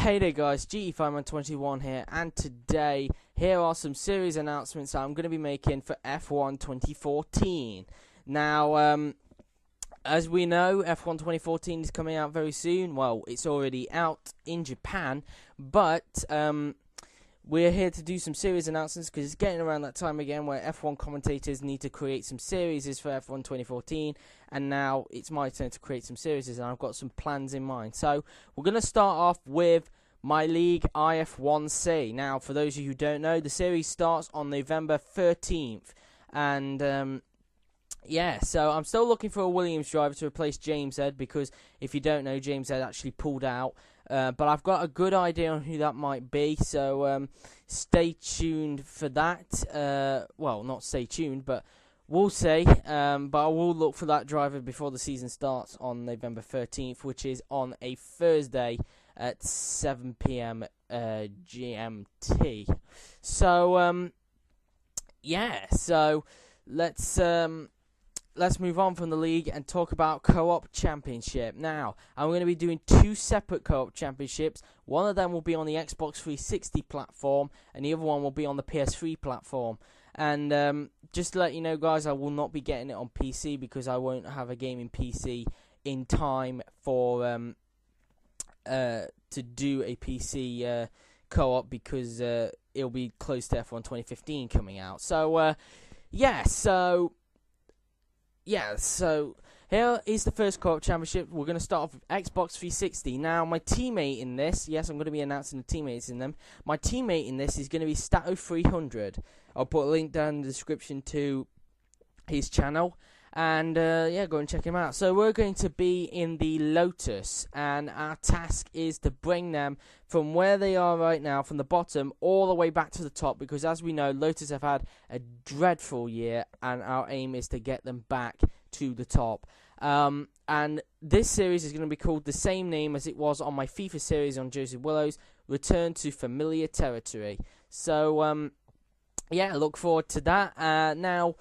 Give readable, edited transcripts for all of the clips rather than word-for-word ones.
Hey there guys, GT521 here, and today here are some series announcements that I'm going to be making for F1 2014. Now, as we know, F1 2014 is coming out very soon. Well, it's already out in Japan, but we're here to do some series announcements because it's getting around that time again where F1 commentators need to create some series for F1 2014, and now it's my turn to create some series, and I've got some plans in mind. So we're going to start off with my league IF1C. Now, for those of you who don't know, the series starts on November 13th, and yeah, so I'm still looking for a Williams driver to replace James Ed, because if you don't know, James Ed actually pulled out. But I've got a good idea on who that might be, so stay tuned for that. Well, not stay tuned, but we'll see. But I will look for that driver before the season starts on November 13th, which is on a Thursday at 7 PM GMT. So, yeah, so let's move on from the league and talk about co-op championship. Now, I'm going to be doing two separate co-op championships. One of them will be on the Xbox 360 platform, and the other one will be on the PS3 platform. And just to let you know, guys, I will not be getting it on PC because I won't have a gaming PC in time for to do a PC co-op, because it'll be close to F1 2015 coming out. So, yeah, so here is the first co-op championship. We're going to start off with Xbox 360. Now, my teammate in this, yes, I'm going to be announcing the teammates in them. My teammate in this is going to be Stato300. I'll put a link down in the description to his channel. And, yeah, go and check him out. So, we're going to be in the Lotus, and our task is to bring them from where they are right now, from the bottom, all the way back to the top, because as we know, Lotus have had a dreadful year, and our aim is to get them back to the top. And this series is going to be called the same name as it was on my FIFA series on Joseph Willows, Return to Familiar Territory. So, yeah, look forward to that. Now,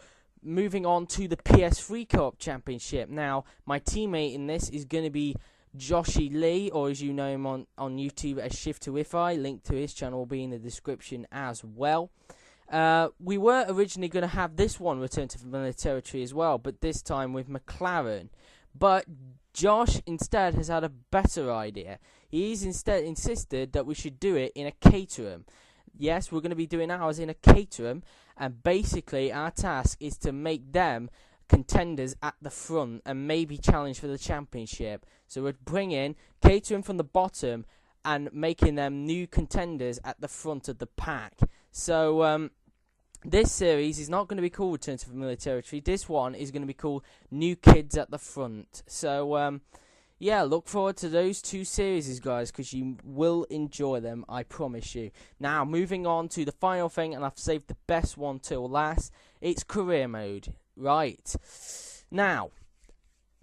moving on to the PS3 Co-op Championship. Now, my teammate in this is going to be Joshy Lee, or as you know him on YouTube as Shift to Wi-Fi. Link to his channel will be in the description as well. We were originally going to have this one Return to Familiar Territory as well, but this time with McLaren. But Josh instead has had a better idea. He's instead insisted that we should do it in a Caterham. Yes, we're going to be doing ours in a Caterham, and basically our task is to make them contenders at the front and maybe challenge for the championship. So we're bringing Caterham from the bottom and making them new contenders at the front of the pack. So this series is not going to be called Return to Familiar Territory. This one is going to be called New Kids at the Front. So yeah, look forward to those two series, guys, because you will enjoy them, I promise you. Now, moving on to the final thing, and I've saved the best one till last. It's career mode. Right. Now,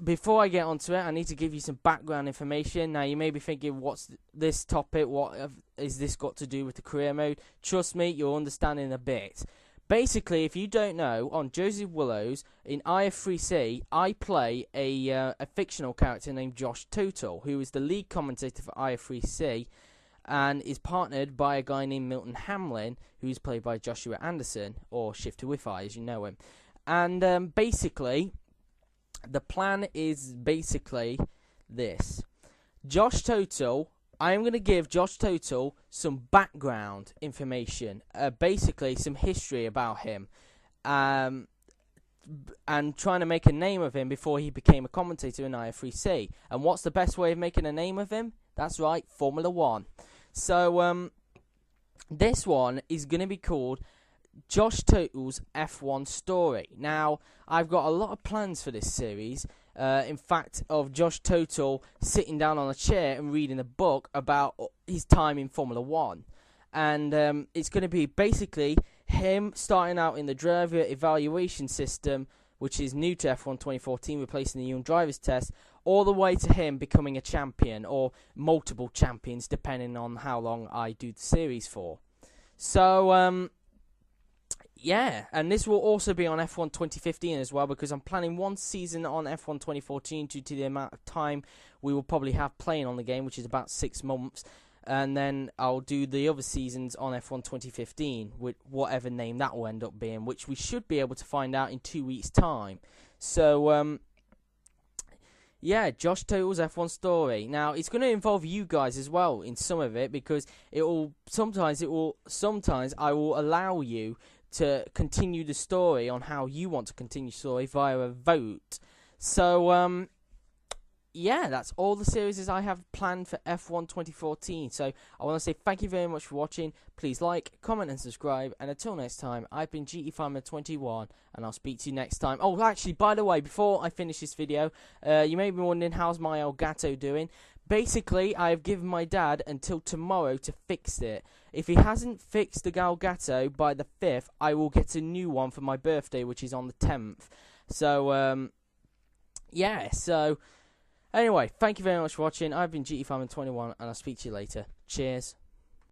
before I get onto it, I need to give you some background information. Now, you may be thinking, what's this topic? What is this got to do with the career mode? Trust me, you'll understand in a bit. Basically, if you don't know, on Joseph Willows, in IF3C, I play a fictional character named Josh Total, who is the lead commentator for IF3C, and is partnered by a guy named Milton Hamlin, who is played by Joshua Anderson, or Shift to Wi-Fi, as you know him. And basically, the plan is basically this. Josh Total, I am going to give Josh Total some background information, basically some history about him, and trying to make a name of him before he became a commentator in IF3C. And what's the best way of making a name of him? That's right, Formula 1. So, this one is going to be called Josh Total's F1 Story. Now, I've got a lot of plans for this series. In fact, of Josh Total sitting down on a chair and reading a book about his time in Formula 1. And it's going to be basically him starting out in the driver evaluation system, which is new to F1 2014, replacing the Young Drivers Test, all the way to him becoming a champion, or multiple champions, depending on how long I do the series for. So, yeah, and this will also be on F1 2015 as well, because I'm planning one season on F1 2014 due to the amount of time we will probably have playing on the game, which is about 6 months. and then I'll do the other seasons on F1 2015 with whatever name that will end up being, which we should be able to find out in 2 weeks' time. So, yeah, Josh Total's F1 story. Now, it's going to involve you guys as well in some of it, because sometimes I will allow you to continue the story on how you want to continue the story via a vote. So, yeah, that's all the series I have planned for F1 2014. So I want to say thank you very much for watching. Please like, comment, and subscribe. And until next time, I've been GT Farmer 21, and I'll speak to you next time. Oh, actually, by the way, before I finish this video, you may be wondering, how's my elgato doing? Basically, I've given my dad until tomorrow to fix it. If he hasn't fixed the elgato by the 5th, I will get a new one for my birthday, which is on the 10th. So, yeah, so... Anyway, thank you very much for watching. I've been GT Farmer 21, and I'll speak to you later. Cheers.